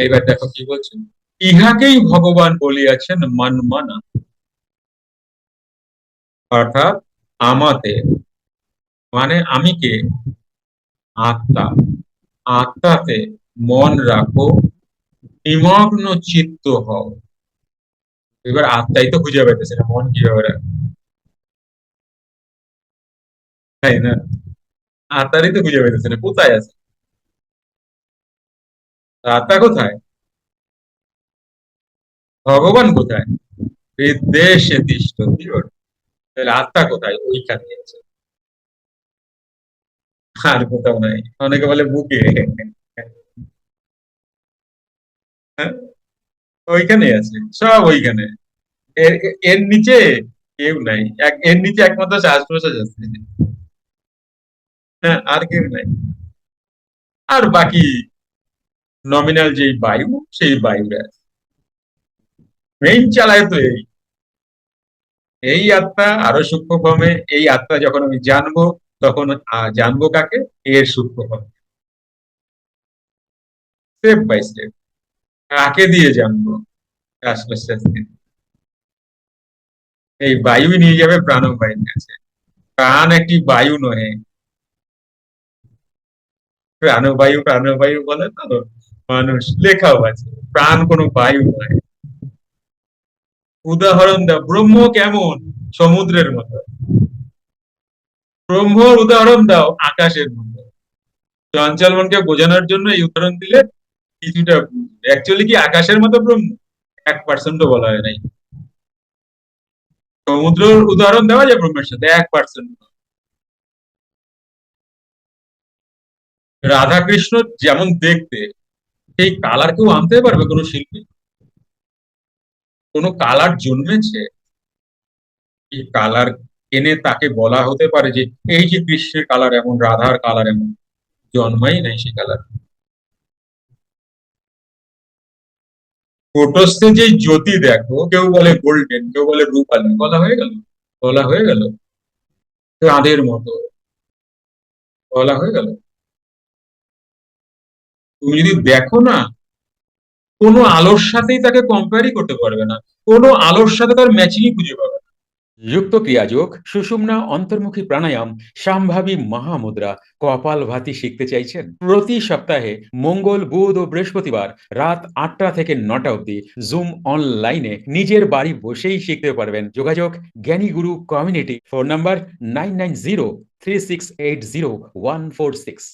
এইবার দেখো কি বলছে, ইহাকেই ভগবান বলিয়াছেন মানমানা, অর্থাৎ আমাতে, মানে আমি কে, আত্মা, আত্মাতে মন রাখো, নিমগ্ন চিত্ত হও। এবার আত্মাই তো খুঁজে পাইতেছে না, মন কিভাবে রাখবে, তাই না? আত্মারই তো খুঁজে পাইতেছে না, কোথায় আছে আত্মা, কোথায় ভগবান, কোথায় বিদেশে তিষ্ঠতি, তাহলে আত্মা কোথায়, ওইখানে আছে, আর কোথাও নাই। অনেকে বলে বুকে, হ্যাঁ, ওইখানে আছে, সব ওইখানে। এর এর নিচে কেউ নাই, এর নিচে একমাত্র শ্বাস প্রশ্বাস আছে। হ্যাঁ, আর কেউ নাই। আর বাকি নমিনাল যেই বায়ু, সেই বায়ুরা মেইন চালায় তো এই, এই আত্মা আরো সূক্ষ্ম ফর্মে। এই আত্মা যখন আমি জানবো, তখন জানবো কাকে, এর সূক্ষ্ম ফর্ম, স্টেপ বাই স্টেপ। কাকে দিয়ে জানবো, শ্বাস প্রশ্বাস দিয়ে। এই বায়ু নিয়ে যাবে প্রাণবায়ুর কাছে। প্রাণ একটি বায়ু নয়, প্রাণবায়ু প্রাণবায়ু বলে তো মানুষ, লেখাও আছে, প্রাণ কোনো বায়ু নয়। উদাহরণ দাও, ব্রহ্ম কেমন, সমুদ্রের মতো। ব্রহ্মর উদাহরণ দাও, আকাশের মতো। চঞ্চল মনকে বোঝানোর জন্য এই উদাহরণ দিলে কিছুটা, অ্যাকচুয়ালি কি আকাশের মতো ব্রহ্ম 1% বলা হয় নাই। সমুদ্রের উদাহরণ দেওয়া যায় ব্রহ্মের সাথে, 1%। রাধা কৃষ্ণ যেমন দেখতে, সেই কালার কেউ আনতে পারবে কোনো শিল্পী? কোনো কালার জন্মেছে, এই কালার এনে তাকে বলা হতে পারে যে এই যে কৃষ্ণের কালার এমন, রাধার কালার এমন? জন্মাই নাই সেই কালার। ফটোসে যে জ্যোতি দেখো, কেউ বলে গোল্ডেন, কেউ বলে রূপালী, বলা হয়ে গেল, বলা হয়ে গেল চাঁদের মতো, বলা হয়ে গেল। তুমি যদি দেখো না, কোনো আলোর সাথেই তাকে কম্পেয়ারই করতে পারবে না, কোনো আলোর সাথে তার ম্যাচিংই খুঁজে পাবে না। যুক্ত ক্রিয়াযোগ, সুষুম্না অন্তর্মুখী প্রাণায়াম, সম্ভাবী মহামুদ্রা, কপালভাতি শিখতে চাইছেন? প্রতি সপ্তাহে মঙ্গল, বুধ ও বৃহস্পতিবার রাত 8টা থেকে 9টা অবধি জুম অনলাইনে নিজের বাড়ি বসেই শিখতে পারবেন। যোগাযোগ জ্ঞানী গুরু কমিউনিটি, ফোন নাম্বার 9903680146।